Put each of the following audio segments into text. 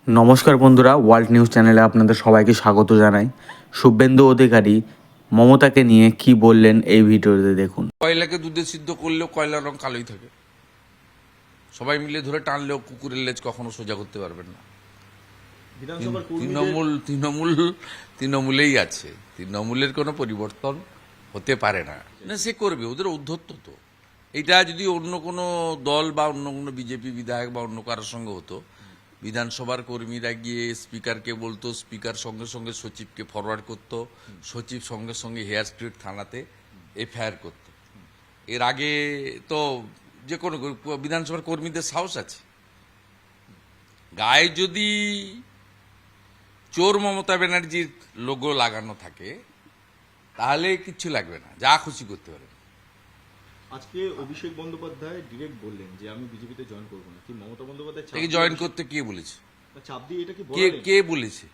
নমস্কার বন্ধুরা, world news চ্যানেলে আপনাদের সবাইকে স্বাগত জানাই। শুভেন্দু অধিকারী মমতাকে নিয়ে কি বললেন এই ভিডিওতে দেখুন। কয়লাকে দুধে সিদ্ধ করলেও কয়লার রং কালোই থাকে। সবাই মিলে ধরে টানলেও কুকুরের লেজ কখনো সোজা করতে পারবেন না। তৃণমূলেই আছে, তৃণমূলের কোনো পরিবর্তন হতে পারে না। না, সে করবে, ওদের ঔদ্ধত্য তো। এটা যদি অন্য কোনো দল বা অন্য কোনো বিজেপি বিধায়ক বা অন্য কারোর সঙ্গে হতো, বিধানসভার কর্মীরা গিয়ে স্পিকারকে বলতো, স্পিকার সঙ্গে সঙ্গে সচিবকে ফরওয়ার্ড করতো, সচিব সঙ্গে সঙ্গে হেয়ার স্ট্রিট থানাতে এফআইআর করতো। এর আগে তো যে কোনো বিধানসভার কর্মীদের সাহস আছে। গায়ে যদি চোর মমতা ব্যানার্জির লোগো লাগানো থাকে তাহলে কিচ্ছু লাগবে না, যা খুশি করতে পারে। আজকে অভিষেক বন্দ্যোপাধ্যায় ডিরেক্ট বললেন যে আমি বিজেপিতে জয়েন করব না। কি মমতা বন্দ্যোপাধ্যায় জয়েন করতে কে বলেছে? চাপ দিয়ে এটা কি কে বলেন? কে বলেছে?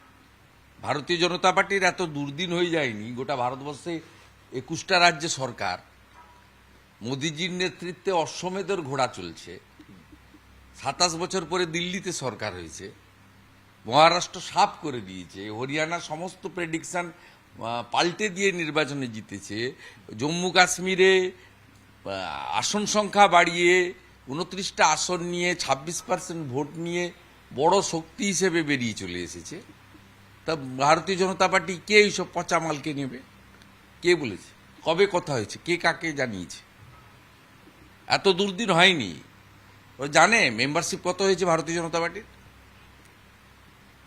ভারতীয় জনতা পার্টির এত দুর্দিন হয়ে যায়নি। গোটা ভারতবর্ষে 21টা রাজ্যে সরকার, মোদিজির নেতৃত্বে অশ্বমেধের ঘোড়া চলছে। 27 বছর পরে দিল্লিতে সরকার হয়েছে, মহারাষ্ট্র সাফ করে দিয়েছে, হরিয়ানা সমস্ত প্রেডিকশন পাল্টে দিয়ে নির্বাচনে জিতেছে, জম্মু কাশ্মীরে আসন সংখ্যা বাড়িয়ে 29টা আসন নিয়ে 26% ভোট নিয়ে বড় শক্তি হিসেবে বেরিয়ে চলে এসেছে। তা ভারতীয় জনতা পার্টি কে এইসব পচা মালকে নেবে? কে বলেছে? কবে কথা হয়েছে? কে কাকে জানিয়েছে? এত দুর্দিন হয়নি। ও জানে মেম্বারশিপ কত হয়েছে ভারতীয় জনতা পার্টির?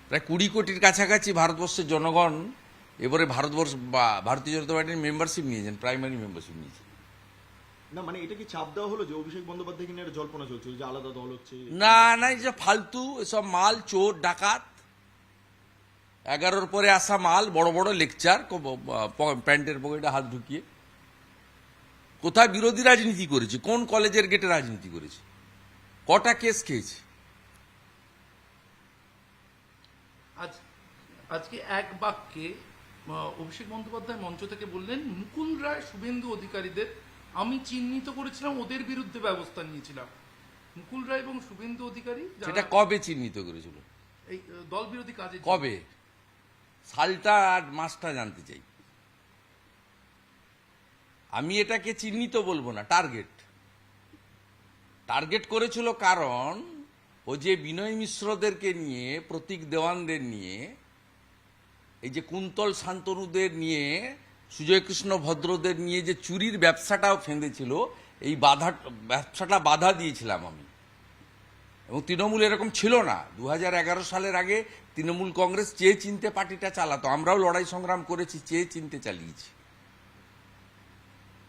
প্রায় 20 কোটির কাছাকাছি ভারতবর্ষের জনগণ এবারে ভারতীয় জনতা পার্টির মেম্বারশিপ নিয়েছেন, প্রাইমারি মেম্বারশিপ নিয়েছেন। না মানে এটা কি চাপ দেওয়া হলো যে অভিষেক বন্দ্যোপাধ্যায় কিনে একটা জল্পনা চলছে যে আলাদা দল হচ্ছে? না না, এসব ফালতু, এসব মাল, চোর ডাকাত। 11-র পরে আসা মাল, বড় বড় লেকচার, প্যান্টের পকেটে হাত ঢুকিয়ে। কোথায় বিরোধী রাজনীতি করেছে? কোন কলেজের গেটে রাজনীতি করেছে? কটা কেস খেয়েছে? আজকে এক বাক্যে অভিষেক বন্দ্যোপাধ্যায় মঞ্চ থেকে বললেন, মুকুল রায় শুভেন্দু অধিকারীদের আমি চিহ্নিত করেছিলাম, ওদের বিরুদ্ধে ব্যবস্থা নিয়েছিলাম। মুকুল রায় এবং শুভেন্দু অধিকারী সেটা কবে চিহ্নিত করেছিল? এই দল বিরোধী কাজে কবে? সালটা আর মাসটা জানতে চাই। আমি এটাকে চিহ্নিত বলবো না, টার্গেট করেছিল। কারণ ও যে বিনয় মিশ্রদেরকে নিয়ে, প্রতীক দেওয়ানদের নিয়ে, এই যে কুন্তল শান্তনুদের নিয়ে, সুজয় কৃষ্ণ ভদ্রদের নিয়ে যে চুরির ব্যবসাটাও ফেঁদেছিল, এই ব্যবসাটা বাধা দিয়েছিলাম আমি। এবং তৃণমূল এরকম ছিল না। 2011 সালের আগে তৃণমূল কংগ্রেস চেয়ে চিনতে পার্টিটা চালাতো। আমরাও লড়াই সংগ্রাম করেছি, চেয়ে চিনতে চালিয়েছি।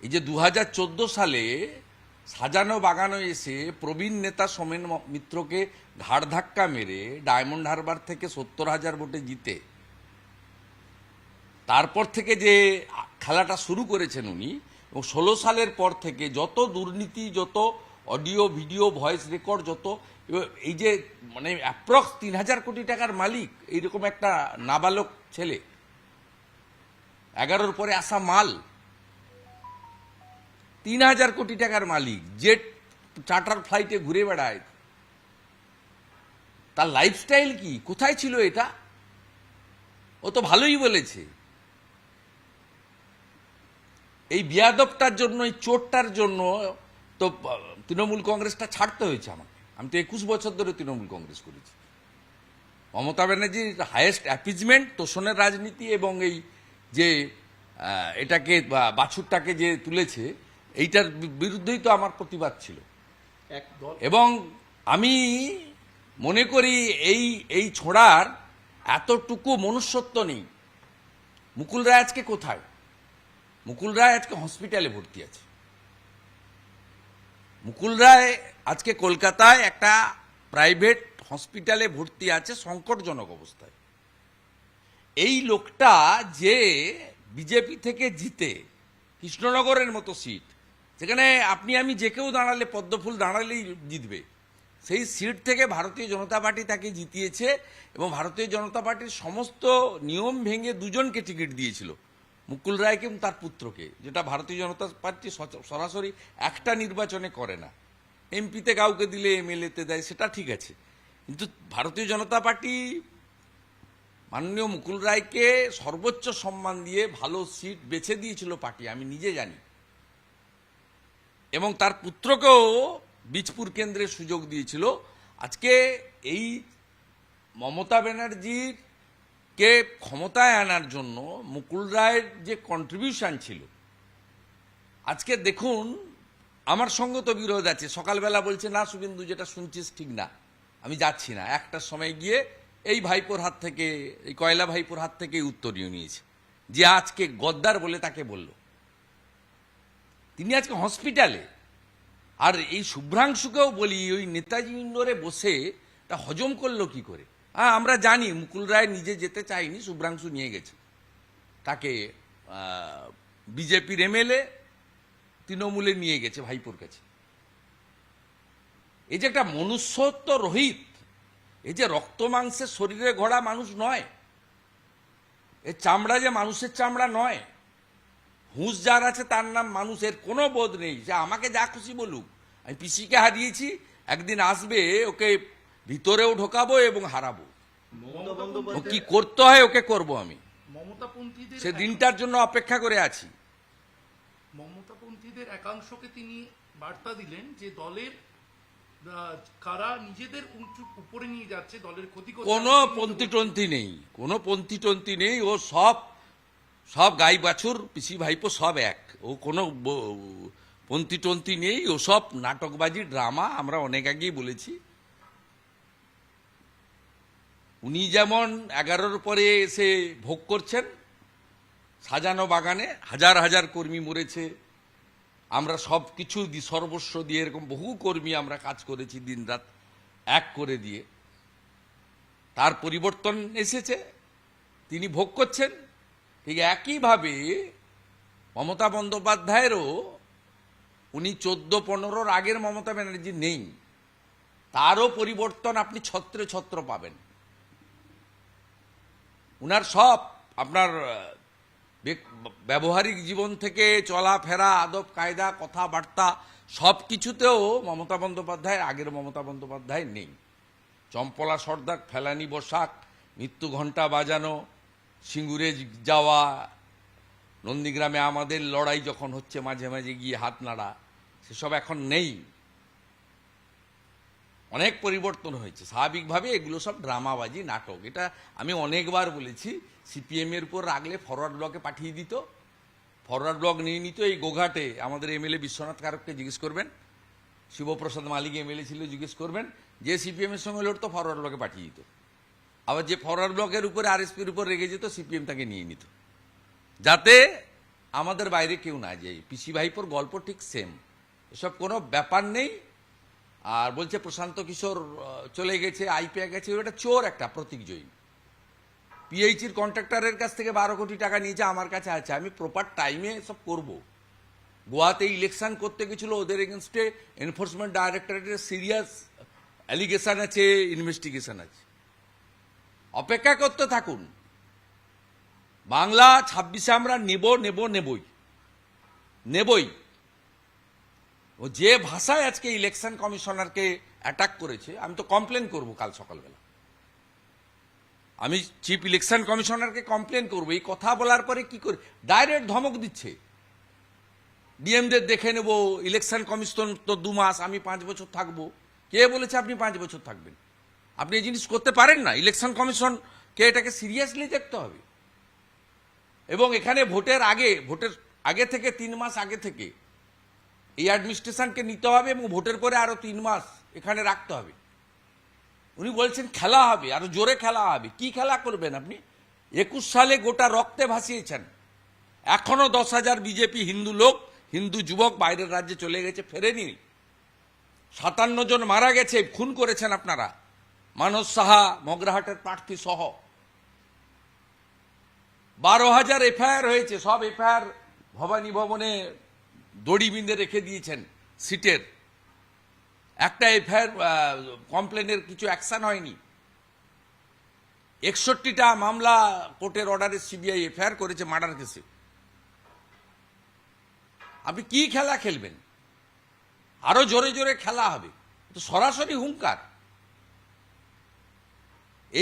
এই যে 2014 সালে সাজানো বাগানো এসে প্রবীণ নেতা সোমেন মিত্রকে ঘাড় ধাক্কা মেরে ডায়মন্ড হারবার থেকে 70,000 ভোটে জিতে তারপর থেকে যে খেলাটা শুরু করেছেন উনি, এবং 16 সালের পর থেকে যত দুর্নীতি, যত অডিও ভিডিও ভয়েস রেকর্ড, যত এই যে মানে অ্যাপ্রক্স 3,000 কোটি টাকার মালিক এইরকম একটা নাবালক ছেলে, 11-র পরে আসা মাল, 3,000 কোটি টাকার মালিক, জেট চার্টার ফ্লাইটে ঘুরে বেড়ায়। তার লাইফস্টাইল কি? কোথায় ছিল এটা? ও তো ভালোই বলেছে। এই বিয়াদবটার জন্য, এই চোরটার জন্য তো তৃণমূল কংগ্রেসটা ছাড়তে হয়েছে আমাকে। আমি তো 21 বছর ধরে তৃণমূল কংগ্রেস করেছি। মমতা ব্যানার্জির হায়েস্ট অ্যাপিজমেন্ট, তোষণের রাজনীতি এবং এই যে এটাকে বাছুরটাকে যে তুলেছে, এইটার বিরুদ্ধেই তো আমার প্রতিবাদ ছিল। এবং আমি মনে করি এই ছোড়ার এতটুকু মনুষ্যত্ব নেই। মুকুল রায় আজকে কোথায়? মুকুল রায় আজকে হসপিটালে ভর্তি আছে। মুকুল রায় আজকে কলকাতায় একটা প্রাইভেট হসপিটালে ভর্তি আছে, সংকটজনক অবস্থায়। এই লোকটা যে বিজেপি থেকে জিতে, কৃষ্ণনগরের মতো সিট, যেখানে আপনি আমি যে কেউ দাঁড়ালে, পদ্মফুল দাঁড়ালেই জিতবে, সেই সিট থেকে ভারতীয় জনতা পার্টি তাকে জিতিয়েছে। এবং ভারতীয় জনতা পার্টির সমস্ত নিয়ম ভেঙে দুজনকে টিকিট দিয়েছিল, মুকুল রায়কে এবং তার পুত্রকে, যেটা ভারতীয় জনতা পার্টি সরাসরি একটা নির্বাচনে করে না। এমপিতে কাউকে দিলে এমএলএতে দেয়, সেটা ঠিক আছে, কিন্তু ভারতীয় জনতা পার্টি মাননীয় মুকুল রায়কে সর্বোচ্চ সম্মান দিয়ে ভালো সিট বেছে দিয়েছিল পার্টি, আমি নিজে জানি, এবং তার পুত্রকেও বীজপুর কেন্দ্রে সুযোগ দিয়েছিল। আজকে এই মমতা ব্যানার্জির কে ক্ষমতায় আনার জন্য মুকুল রায়ের যে কন্ট্রিবিউশন ছিল, আজকে দেখুন আমার সঙ্গে তো বিরোধ আছে। সকালবেলা বলছে না শুভেন্দু যেটা শুনছিস ঠিক না, আমি যাচ্ছি না। একটার সময় গিয়ে এই ভাইপোর হাত থেকে, এই কয়লা ভাইপোর হাত থেকে উত্তরীয় নিয়েছে, যে আজকে গদ্দার বলে তাকে বলল। তিনি আজকে হসপিটালে। আর এই শুভ্রাংশুকেও বলি, ওই নেতাজি ইন্ডোরে বসে তা হজম করলো কি করে? হ্যাঁ, আমরা জানি মুকুল রায় নিজে যেতে চায়নি, শুভ্রাংশু নিয়ে গেছে তাকে। বিজেপির এমএলএ তৃণমূলে নিয়ে গেছে ভাইপোর কাছে। এই যে একটা মনুষ্যত্ব রহিত, এই যে রক্ত মাংসের শরীরে গড়া মানুষ নয়, এর চামড়া যে মানুষের চামড়া নয়। হুঁশ যার আছে তার নাম মানুষের কোনো বোধ নেই। যে আমাকে যা খুশি বলুক, আমি পিসিকে হারিয়েছি, একদিন আসবে ওকে ভিতরেও ঢোকাবো এবং হারাবো। মমতা ও বন্দ্যোপাধ্যায় কি করতে হয় ওকে করব আমি, মমতাপন্থীদের সে দিনটার জন্য অপেক্ষা করে আছি। মমতাপন্থীদের একাংশকে তিনি বার্তা দিলেন যে দলের কারা নিজেদের উপরে নিয়ে যাচ্ছে, দলের ক্ষতি করছে। কোনো পন্থী নেই, কোনো পন্থী নেই। ও সব সব গাই বাছুর পিসি ভাইপো সব এক। ও কোনো পন্থী নেই। ও সব নাটকবাজি, ড্রামা। আমরা অনেক আগেই বলেছি, উনি যেমন 11-র পরে এসে ভোগ করছেন সাজানো বাগানে, হাজার হাজার কর্মী মরেছে, আমরা সব কিছু সর্বস্ব দিয়ে, এরকম বহু কর্মী আমরা কাজ করেছি দিনরাত এক করে দিয়ে। তার পরিবর্তন এসেছে, তিনি ভোগ করছেন। ঠিক একইভাবে মমতা বন্দ্যোপাধ্যায়েরও, উনি 14-15-র আগের মমতা ব্যানার্জি নেই, তারও পরিবর্তন আপনি ছত্রে ছত্র পাবেন। উনার সব আপনার ব্যবহারিক জীবন থেকে চলাফেরা, আদব কায়দা, কথাবার্তা সব কিছুতেও মমতা বন্দ্যোপাধ্যায় আগের মমতা বন্দ্যোপাধ্যায় নেই। চম্পলা সর্দার, ফেলানি বসাক, মৃত্যু ঘণ্টা বাজানো, সিঙ্গুরে যাওয়া, নন্দীগ্রামে আমাদের লড়াই যখন হচ্ছে মাঝে মাঝে গিয়ে হাত নাড়া, সেসব এখন নেই। অনেক পরিবর্তন হয়েছে। স্বাভাবিকভাবে এগুলো সব ড্রামাবাজি, নাটক। এটা আমি অনেকবার বলেছি। সিপিএমের উপর রাগলে ফরওয়ার্ড ব্লকে পাঠিয়ে দিত, ফরওয়ার্ড ব্লক নিয়ে নিত। এই গোঘাটে আমাদের এমএলএ বিশ্বনাথ কারককে জিজ্ঞেস করবেন, শিবপ্রসাদ মালিক এমএলএ ছিল, জিজ্ঞেস করবেন, যে সিপিএমের সঙ্গে লড়তো ফরওয়ার্ড ব্লকে পাঠিয়ে দিত। আবার যে ফরওয়ার্ড ব্লকের উপরে আরএসপির উপর রেগে যেত, সিপিএম তাকে নিয়ে নিত, যাতে আমাদের বাইরে কেউ না যায়। পিসি ভাইপোর গল্প ঠিক সেম, এসব কোনো ব্যাপার নেই। আর বলছে প্রশান্ত কিশোর চলে গেছে, আইপিএ গেছে, ওটা চোর একটা প্রতীক জয়ী। পিএইচির কন্ট্রাক্টরের কাছ থেকে 12 কোটি টাকা নিয়েছে, আমার কাছে আছে, আমি প্রপার টাইমে সব করব। গোয়াতে ইলেকশন করতে গেছিল, ওদের এগেনস্টে এনফোর্সমেন্ট ডাইরেক্টরেটের সিরিয়াস অ্যালিগেশন আছে, ইনভেস্টিগেশন আছে। অপেক্ষা করতে থাকুন। বাংলা 26-এ আমরা নেবই। ও যে ভাষায় আজকে ইলেকশন কমিশনারকে অ্যাটাক করেছে, আমি তো কমপ্লেন করব কাল সকালবেলা। আমি চিফ ইলেকশন কমিশনারকে কমপ্লেন করব। এই কথা বলার পরে কি করে ডাইরেক্ট ধমক দিচ্ছে, ডিএমদের দেখে নেব, ইলেকশন কমিশন তো 2 মাস, আমি 5 বছর থাকবো। কে বলেছে আপনি 5 বছর থাকবেন? আপনি এই জিনিস করতে পারেন না। ইলেকশন কমিশনকে এটাকে সিরিয়াসলি দেখতে হবে। এবং এখানে ভোটের আগে থেকে 3 মাস আগে থেকে এই অ্যাডমিনিস্ট্রেশনকে নিতে হবে, এবং ভোটের পরে আরো 3 মাস এখানে রাখতে হবে। উনি বলছেন খেলা হবে, আরো জোরে খেলা হবে। কি খেলা করবেন আপনি? 21 সালে গোটা রক্তে ভাসিয়েছেন। এখনো 10,000 বিজেপি হিন্দু যুবক বাইরের রাজ্যে চলে গেছে, ফেরেনি। 57 জন মারা গেছে, খুন করেছেন আপনারা, মানস সাহা মগরাহাটের প্রার্থী সহ। 12,000 এফআইআর হয়েছে, সব এফআইআর ভবানী ভবনে দড়ি বিঁধে রেখে দিয়েছেন সিটের। একটা এফআইআর কমপ্লেনের কিছু অ্যাকশন হয়নি। 61টা মামলা কোর্টের অর্ডারে সিবিআই এফআইআর করেছে মার্ডার কেসে। আপনি কি খেলা খেলবেন? আরো জোরে জোরে খেলা হবে, তো সরাসরি হুঙ্কার।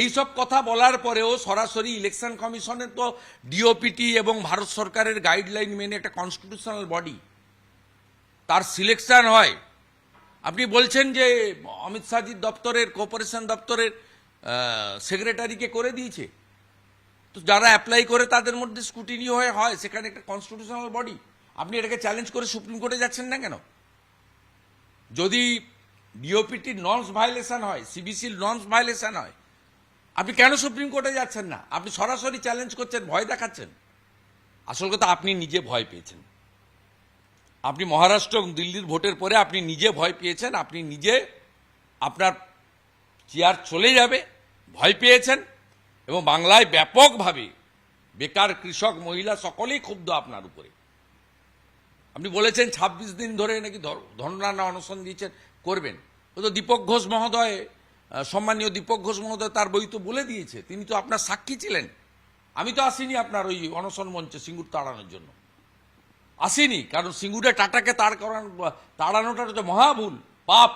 এই সব কথা বলার পরেও সরাসরি ইলেকশন কমিশনের তো ডিওপিটি এবং ভারত সরকারের গাইডলাইন মেনে একটা কনস্টিটিউশনাল বডি, তার সিলেকশন হয়। আপনি বলছেন যে অমিত শাহজির দপ্তরের কোঅপারেশন দপ্তরের সেক্রেটারিকে করে দিয়েছে, তো যারা অ্যাপ্লাই করে তাদের মধ্যে স্ক্রুটিনি হয়, সেখানে একটা কনস্টিটিউশনাল বডি। আপনি এটাকে চ্যালেঞ্জ করে সুপ্রিম কোর্টে যাচ্ছেন না কেন? যদি ডিওপিটির নর্মস ভায়োলেশন হয়, সিবিসির নর্মস ভায়োলেশন হয়, আপনি কেন সুপ্রিম কোর্টে যাচ্ছেন না? আপনি সরাসরি চ্যালেঞ্জ করছেন, ভয় দেখাচ্ছেন। আসল কথা, আপনি নিজে ভয় পেয়েছেন। আপনি মহারাষ্ট্র এবং দিল্লির ভোটের পরে আপনি নিজে ভয় পেয়েছেন, আপনি নিজে আপনার চেয়ার চলে যাবে ভয় পেয়েছেন, এবং বাংলায় ব্যাপকভাবে বেকার, কৃষক, মহিলা সকলেই ক্ষুব্ধ আপনার উপরে। আপনি বলেছেন 26 দিন ধরে নাকি ধর্ণা না অনশন দিয়েছেন, করবেন। ও তো দীপক ঘোষ মহোদয়, সম্মানীয় দীপক ঘোষ মহোদয় তার বই তো বলে দিয়েছে, তিনি তো আপনার সাক্ষী ছিলেন। আমি তো আসিনি আপনার ওই অনশন মঞ্চে সিঙ্গুর তাড়ানোর জন্য, আসিনি। কারণ সিঙ্গুরে টাটাকে তাড়ানোটা তো মহাভুল, পাপ।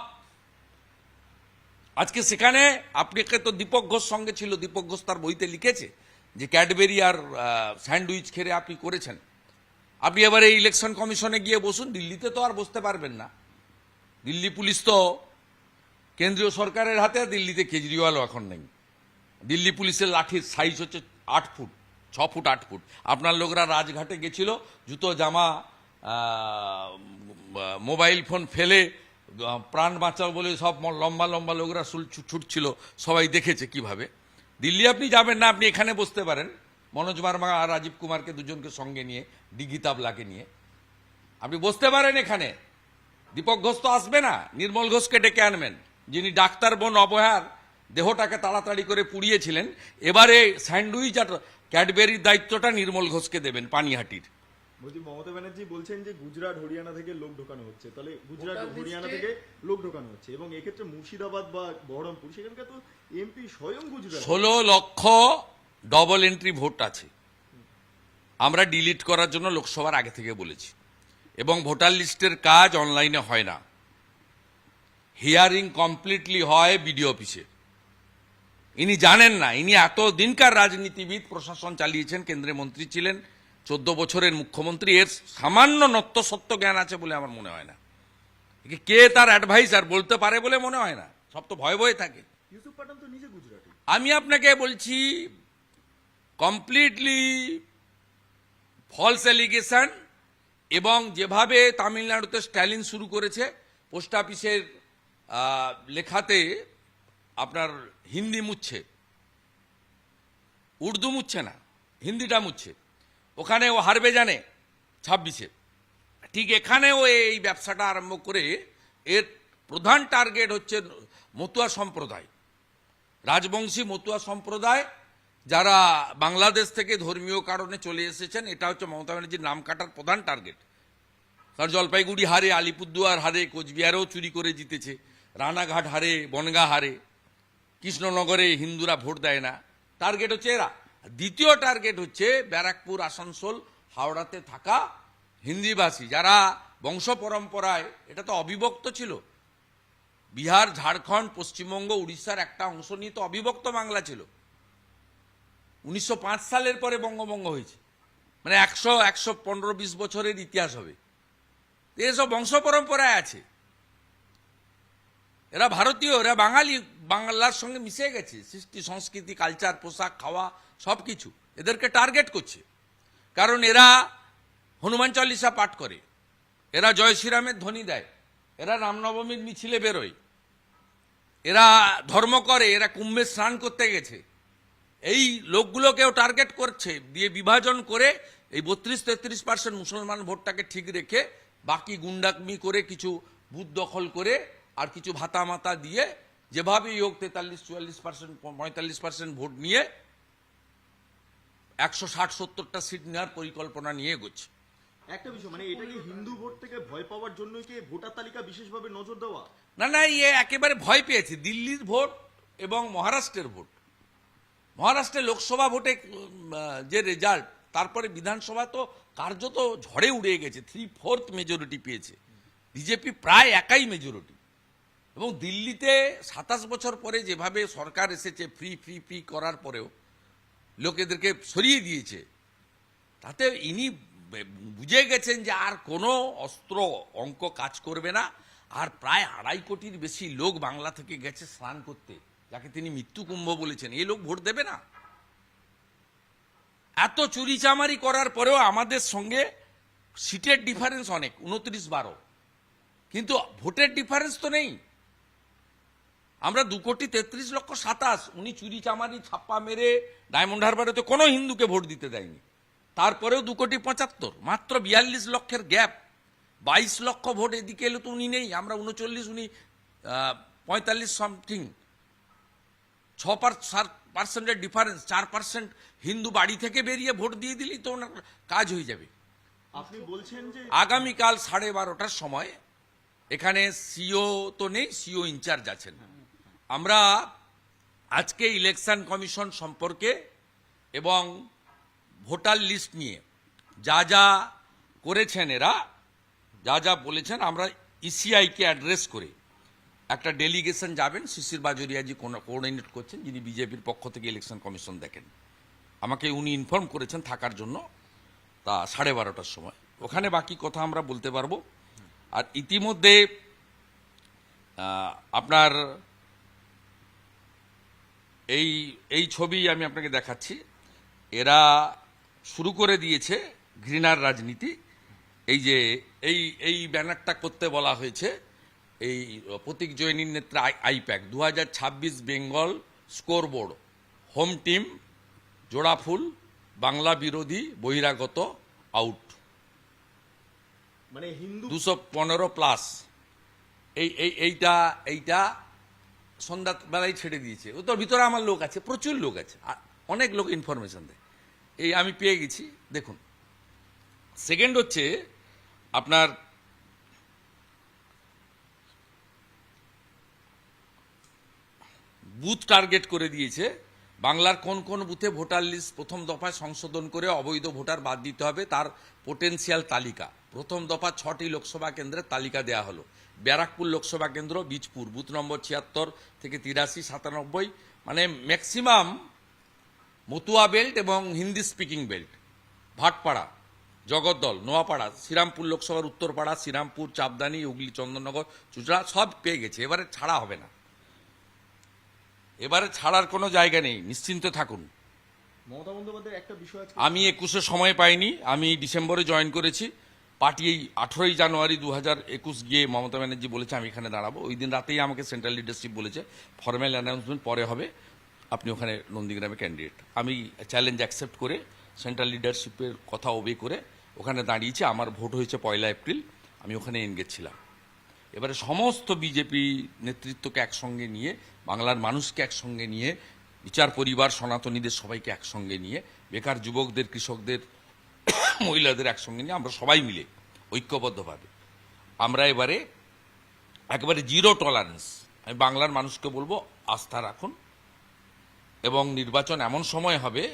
আজকে সেখানে আপনাকে তো দীপক ঘোষ সঙ্গে ছিল, দীপক ঘোষ তার বইতে লিখেছে যে ক্যাডবেরি আর স্যান্ডউইচ খেয়ে আপনি করেছেন। আপনি এবার এই ইলেকশন কমিশনে গিয়ে বসুন, দিল্লিতে তো আর বসতে পারবেন না। দিল্লি পুলিশ তো কেন্দ্রীয় সরকারের হাতে, দিল্লিতে কেজরিওয়ালও এখন নেই। দিল্লি পুলিশের লাঠির সাইজ হচ্ছে 8 ফুট, 6 ফুট 8 ফুট। আপনার লোকরা রাজঘাটে গেছিল, জুতো জামা মোবাইল ফোন ফেলে প্রাণ বাঁচাও বলে সব লম্বা লম্বা লোকরা ছুটছিল, সবাই দেখেছে কিভাবে। দিল্লি আপনি যাবেন না, আপনি এখানে বসতে পারেন মনোজ বার্মা আর রাজীব কুমারকে দুজনকে সঙ্গে নিয়ে, ডিগি তাবলাকে নিয়ে আপনি বসতে পারেন এখানে। দীপক ঘোষ তো আসবে না, নির্মল ঘোষকে ডেকে আনবেন, যিনি ডাক্তার বোন অবহার দেহটাকে তাড়াতাড়ি করে পুড়িয়েছিলেন। এবারে স্যান্ডউইচ আর ক্যাডবেরির দায়িত্বটা নির্মল ঘোষকে দেবেন, পানিহাটির। বলছি, মমতা ব্যানার্জি বলছেন যে গুজরাট হরিয়ানা থেকে লোক ঢোকানো হচ্ছে, তাহলে গুজরাট হরিয়ানা থেকে লোক ঢোকানো হচ্ছে, এবং এক্ষেত্রে মুর্শিদাবাদ বা বহরমপুর সেখানকার তো এমপি স্বয়ং গুজরাট। 16 লক্ষ ডবল এন্ট্রি ভোট আছে, আমরা ডিলিট করার জন্য লোকসভার আগে থেকে বলেছি, এবং ভোটার লিস্টের কাজ অনলাইনে হয় না, হিয়ারিং কমপ্লিটলি হয় বিডিও অফিসে। ইনি জানেন না, ইনি এত দিনকার রাজনীতিবিদ, প্রশাসন চালিয়েছেন, কেন্দ্রের মন্ত্রী ছিলেন, 14 বছরের মুখ্যমন্ত্রী, এর সামান্য নত্য সত্য জ্ঞান আছে বলে আমার মনে হয় না। কে তার অ্যাডভাইসার বলতে পারে বলে মনে হয় না, সব তো ভয়ে ভয়ে থাকে। ইউসুফ পাঠান তো নিজে গুজরাটি। আমি আপনাকে বলছি, কমপ্লিটলি ফলস এলিগেশন। এবং যেভাবে তামিলনাড়ুতে স্ট্যালিন শুরু করেছে, পোস্ট অফিসের লেখাতে আপনার হিন্দি মুছছে, উর্দু মুছছে না, হিন্দিটা মুছছে। ওখানে ও হারবে জানে 26-এ, ঠিক এখানেও এই ব্যবসাটা আরম্ভ করে এর প্রধান টার্গেট হচ্ছে মতুয়া সম্প্রদায়, রাজবংশী মতুয়া সম্প্রদায়, যারা বাংলাদেশ থেকে ধর্মীয় কারণে চলে এসেছেন। এটা হচ্ছে মমতা ব্যানার্জির নাম কাটার প্রধান টার্গেট। কারণ জলপাইগুড়ি হারে, আলিপুরদুয়ার হারে, কোচবিহারেও চুরি করে জিতেছে, রানাঘাট হারে, বনগা হারে, কৃষ্ণনগরে হিন্দুরা ভোট দেয় না। টার্গেট হচ্ছে এরা। দ্বিতীয় টার্গেট হচ্ছে ব্যারাকপুর, আসানসোল, হাওড়াতে থাকা হিন্দিভাষী, যারা বংশ পরম্পরায়, এটা তো অবিভক্ত ছিল, বিহার, ঝাড়খণ্ড, পশ্চিমবঙ্গ, উড়িষ্যার একটা অংশ নিয়ে তো অবিভক্ত বাংলা ছিল। 1905 সালের পরে বঙ্গভঙ্গ হয়েছে, মানে 115-20 বছরের ইতিহাস হবে। এসব বংশ পরম্পরায় আছে, এরা ভারতীয়, এরা বাঙালি, বাংলার সঙ্গে মিশে গেছে, সৃষ্টি, সংস্কৃতি, কালচার, পোশাক, খাওয়া সব কিছু। এদেরকে টার্গেট করছে, কারণ এরা হনুমান চালিসা পাঠ করে, এরা জয় শ্রীরামের ধ্বনি দেয়, এরা রামনবমীর মিছিলে বেরোয়, এরা ধর্ম করে, এরা কুম্ভে স্নান করতে গেছে। এই লোকগুলোকেও টার্গেট করছে, দিয়ে বিভাজন করে এই 32-33% মুসলমান ভোটটাকে ঠিক রেখে বাকি গুন্ডামি করে, কিছু বুথ দখল করে, আর কিছু ভাতা মাতা দিয়ে, যেভাবেই হোক 43-44%, 45% ভোট নিয়ে 160-70টা সিট নেওয়ার পরিকল্পনা নিয়ে এগোচ্ছে। একটা বিষয়, মানে এটা কি হিন্দু ভোট থেকে ভয় পাওয়ার জন্যই কি ভোটার তালিকা বিশেষভাবে নজর দেওয়া? না না, ইয়ে একেবারে ভয় পেয়েছে দিল্লির ভোট এবং মহারাষ্ট্রের ভোট। মহারাষ্ট্রে লোকসভা ভোটে যে রেজাল্ট, তারপরে বিধানসভা তো কার্যত ঝড়ে উড়ে গেছে, 3/4 মেজরিটি পেয়েছে বিজেপি, প্রায় একাই মেজরিটি। এবং দিল্লিতে 27 বছর পরে যেভাবে সরকার এসেছে ফ্রি ফ্রি ফ্রি করার পরেও লোকেদেরকে সরিয়ে দিয়েছে, তাতে ইনি বুঝে গেছেন যে আর কোনো অস্ত্র অঙ্ক কাজ করবে না। আর প্রায় 2.5 কোটির বেশি লোক বাংলা থেকে গেছে স্নান করতে, যাকে তিনি মৃত্যু কুম্ভ বলেছেন, এই লোক ভোট দেবে না? এত চুরিচামারি করার পরেও আমাদের সঙ্গে সিটের ডিফারেন্স অনেক, 29-12, কিন্তু ভোটের ডিফারেন্স তো নেই। আমরা 2,33,27,000, উনি চুরিচামারি ছাপ্পা মেরে ডায়মন্ড হারবারে তো কোনো হিন্দুকে ভোট দিতে দেয়নি, তারপরেও 2,75,000, মাত্র 42 লক্ষের গ্যাপ, 22 লক্ষ ভোট এদিকে এলে তো উনি নেই, আমরা 39, উনি 45 সামথিং, 6% ডিফারেন্স, 4% হিন্দু বাড়ি থেকে বেরিয়ে ভোট দিয়ে দিলেই তো ওনার কাজ হয়ে যাবে। আপনি বলছেন যে আগামীকাল 12:30টার সময় এখানে সিও তো নেই, সিও ইনচার্জ আছেন। আমরা আজকে ইলেকশন কমিশন সম্পর্কে এবং ভোটার লিস্ট নিয়ে যা যা করেছেন, এরা যা যা বলেছেন, আমরা ইসিআইকে অ্যাড্রেস করে একটা ডেলিগেশন যাবেন। শিশির বাজরিয়াজি কোঅর্ডিনেট করছেন, যিনি বিজেপির পক্ষ থেকে ইলেকশন কমিশন দেখেন, আমাকে উনি ইনফর্ম করেছেন থাকার জন্য। তা 12:30টার সময় ওখানে বাকি কথা আমরা বলতে পারবো। আর ইতিমধ্যে আপনার এই ছবি আমি আপনাকে দেখাচ্ছি, এরা শুরু করে দিয়েছে ঘৃণার রাজনীতি। এই যে এই ব্যানারটা করতে বলা হয়েছে, এই প্রতীক জৈনীর নেতৃত্বে IPAC 2026 Bengal scoreboard, home team জোড়াফুল, বাংলা বিরোধী বহিরাগত আউট, মানে হিন্দু 215+। এইটা সন্ধ্যাবেলায় ছেড়ে দিয়েছে। ও তোর ভিতরে আমার লোক আছে, প্রচুর লোক আছে, আর অনেক লোক ইনফরমেশন দেয়। এই আমি পেয়ে গেছি, দেখুন। সেকেন্ড হচ্ছে আপনার বুথ টার্গেট করে দিয়েছে। বাংলার কোন কোন বুথে ভোটার লিস্ট প্রথম দফায় সংশোধন করে অবৈধ ভোটার বাদ দিতে হবে তার পোটেনশিয়াল তালিকা। প্রথম দফা 6টি লোকসভা কেন্দ্রের তালিকা দেয়া হলো। ব্যারাকপুর লোকসভা কেন্দ্র, বীজপুর, বুথ নম্বর 76 থেকে 83, 97, মানে ম্যাক্সিমাম মতুয়া বেল্ট এবং হিন্দি স্পিকিং বেল্ট, ভাটপাড়া, জগদ্দল, নোয়াপাড়া, শ্রীরামপুর লোকসভার উত্তরপাড়া, শ্রীরামপুর, চাপদানি, হুগলি, চন্দননগর, চুচড়া সব পেয়ে গেছে। এবারে ছাড়া হবে না, এবারে ছাড়ার কোনো জায়গা নেই, নিশ্চিন্ত থাকুন। মমতা বন্দ্যোপাধ্যায়ের একটা বিষয় আছে, আমি 21-এ সময় পাইনি, আমি ডিসেম্বরে জয়েন করেছি। পার্টি এই 18ই জানুয়ারি 2021 গিয়ে মমতা ব্যানার্জি বলেছে আমি এখানে দাঁড়াবো। ওই দিন রাতেই আমাকে সেন্ট্রাল লিডারশিপ বলেছে ফর্মাল অ্যানাউন্সমেন্ট পরে হবে, আপনি ওখানে নন্দীগ্রামে ক্যান্ডিডেট। আমি চ্যালেঞ্জ অ্যাকসেপ্ট করে সেন্ট্রাল লিডারশিপের কথা ওবে করে ওখানে দাঁড়িয়েছি। আমার ভোট হয়েছে 1 এপ্রিল, আমি ওখানে এনগেজ ছিলাম। এবারে সমস্ত বিজেপি নেতৃত্বকে একসঙ্গে নিয়ে, বাংলার মানুষকে একসঙ্গে নিয়ে, বিচার পরিবার, সনাতনীদের সবাইকে একসঙ্গে নিয়ে, বেকার যুবকদের, কৃষকদের, মহিলাদের একসঙ্গে নিয়ে আমরা সবাই মিলে ঐক্যবদ্ধভাবে আমরা এবারে একেবারে জিরো টলারেন্স। আমি বাংলার মানুষকে বলবো আস্থা রাখুন, এবং নির্বাচন এমন সময় হবে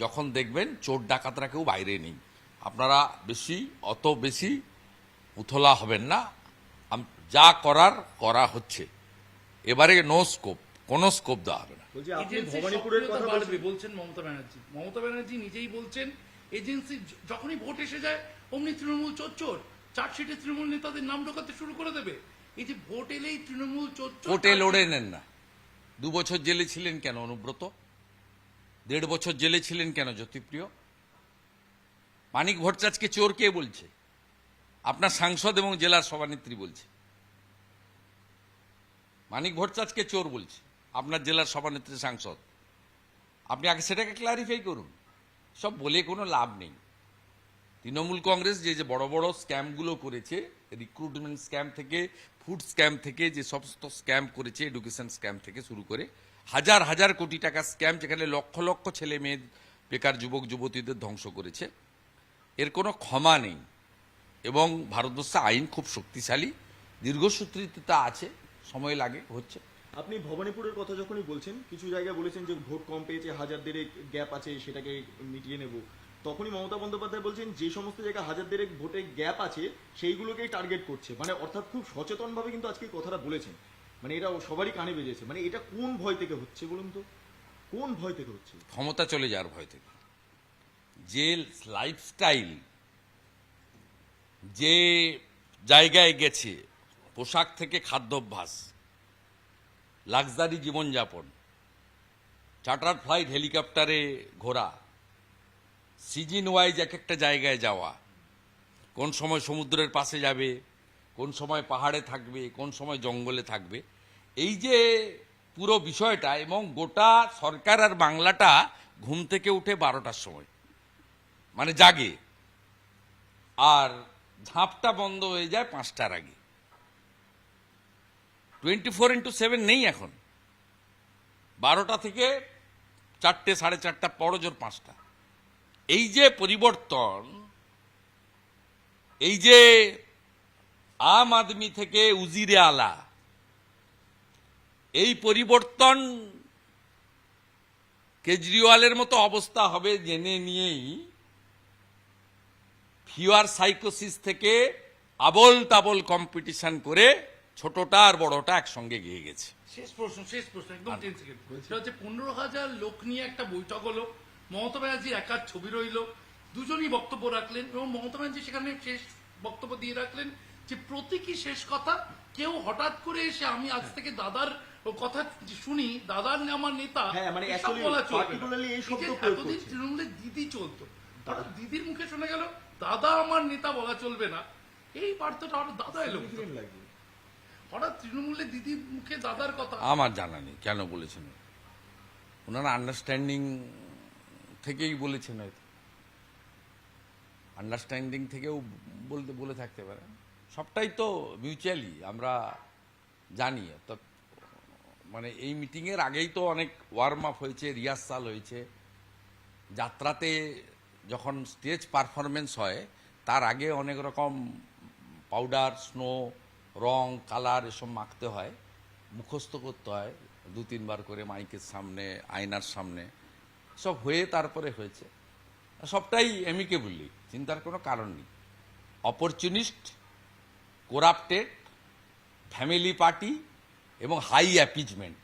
যখন দেখবেন চোর ডাকাতরা কেউ বাইরে নেই। আপনারা অত বেশি উথলা হবেন না, যা করার করা হচ্ছে। এবারে নো স্কোপ, কোনো স্কোপ দেওয়া হবে না। বলছি আপনি এজেন্সির ভবানীপুরের সক্রিয়তা কথা বাড়বে বলছেন, বলছেন মমতা ব্যানার্জি। মমতা ব্যানার্জি নিজেই বলছেন এজেন্সি যখনই ভোট এসে যায় অমনি তৃণমূল চোর, চার্জশিটে তৃণমূল নেতাদের নাম ঢোকাতে শুরু করে দেবে। এই যে ভোট এলেই তৃণমূল চোর, কোর্টে লড়ে নেন না। 2 বছর জেলে ছিলেন কেন অনুব্রত? 1.5 বছর জেলে ছিলেন কেন জ্যোতিপ্রিয়? মানিক ভট্টাচার্যকে চোর কে বলছে? আপনার সাংসদ এবং জেলার সভানেত্রী বলছে। মানিক ভট্টাচার্যকে চোর বলছে আপনার জেলার সভানেত্রী, সাংসদ। আপনি আগে সেটাকে ক্লারিফাই করুন। সব বলে কোনো লাভ নেই। তৃণমূল কংগ্রেস যে বড় বড় স্ক্যামগুলো করেছে, রিক্রুটমেন্ট স্ক্যাম থেকে, ফুড স্ক্যাম থেকে, যে সমস্ত স্ক্যাম করেছে, এডুকেশন স্ক্যাম থেকে শুরু করে হাজার হাজার কোটি টাকা স্ক্যাম, যেখানে লক্ষ লক্ষ ছেলে মেয়ে, বেকার যুবক যুবতীদের ধ্বংস করেছে, এর কোনো ক্ষমা নেই। এবং ভারতবর্ষে আইন খুব শক্তিশালী, দীর্ঘসূত্রিতা আছে, সময় লাগে, হচ্ছে। আপনি ভবানীপুরের কথা যখনই বলছেন, কিছু জায়গায় বলেছেন যে ভোট কম পেয়েছে, 1000 গ্যাপ আছে, সেটাকে মিটিয়ে নেব। তখনই মমতা বন্দ্যোপাধ্যায় বলছেন যে সমস্ত জায়গায় 1000 ভোটে গ্যাপ আছে সেইগুলোকেই টার্গেট করছে, মানে অর্থাৎ খুব সচেতনভাবে কিন্তু আজকে এই কথাটা বলেছেন। মানে এটা সবারই কানে বেজেছে, মানে এটা কোন ভয় থেকে হচ্ছে বলুন তো, কোন ভয় থেকে হচ্ছে? ক্ষমতা চলে যাওয়ার ভয় থেকে। যে লাইফস্টাইল, যে জায়গায় গেছে, পোশাক থেকে খাদ্যাভ্যাস, লাক্সারি জীবনযাপন, চার্টার ফ্লাইট, হেলিকপ্টারে ঘোরা, সিজন ওয়াইজ এক একটা জায়গায় যাওয়া, কোন সময় সমুদ্রের পাশে যাবে, কোন সময় পাহাড়ে থাকবে, কোন সময় জঙ্গলে থাকবে, এই যে পুরো বিষয়টা, এবং গোটা সরকার আর বাংলাটা ঘুম থেকে উঠে 12টার সময় মানে জাগে, আর ঝাঁপটা বন্ধ হয়ে যায় 5টার আগে। 24x7 নেই এখন, 12টা থেকে 4টে, 4:30, পরজোর 5টা। এই যে পরিবর্তন, এই যে আম আদমি থেকে উজিরে আলা, এই পরিবর্তন কেজরিওয়ালের মতো অবস্থা হবে জেনে নিয়েই ফিওর সাইকোসিস থেকে আবল তাবল কম্পিটিশন করে ছোটটা আর বড়টা একসঙ্গে গিয়ে গেছে। শেষ প্রশ্ন একদম 10 সেকেন্ড। সেটা হচ্ছে 15,000 লোক নিয়ে একটা বৈঠক হলো, মমতা ব্যানার্জি একার ছবি রইল, দুজনই বক্তব্য রাখলেন এবং মমতা ব্যানার্জি সেখানে শেষ বক্তব্য দিয়ে রাখলেন যে প্রতীকী শেষ কথা। কেউ হঠাৎ করে এসে আমি আজ থেকে দাদার কথা শুনি, দাদার আমার নেতা, হ্যাঁ, মানে এসব actually বলা চলবে না। particularly এই শব্দ এই যে প্রয়োগ এতদিন করছে। তৃণমূলের দিদি চলতো, হঠাৎ দিদির মুখে শোনা গেল দাদা আমার নেতা বলা চলবে না, এই বার্তাটা হঠাৎ দাদা এলো Significant লাগছে। হঠাৎ তৃণমূলের দিদির মুখে দাদার কথা। আমার জানা নেই কেন বলেছেন, ওনারা আন্ডারস্ট্যান্ডিং থেকেই বলেছেন, হয়তো আন্ডারস্ট্যান্ডিং থেকেও বলে থাকতে পারে। সবটাই তো মিউচুয়ালি আমরা জানি। তো মানে এই মিটিংয়ের আগেই তো অনেক ওয়ার্ম আপ হয়েছে, রিহার্সাল হয়েছে। যাত্রাতে যখন স্টেজ পারফরমেন্স হয় তার আগে অনেক রকম পাউডার, স্নো, রং, কালার এসব মাখতে হয়, মুখস্থ করতে হয় 2-3 বার করে মাইকের সামনে, আয়নার সামনে, সব হয়ে তারপরে হয়েছে। সবটাই অ্যামিকেবলি, চিন্তার কোনো কারণ নেই। অপরচুনিস্ট, করাপ্টেড, ফ্যামিলি পার্টি এবং হাই অ্যাপিজমেন্ট,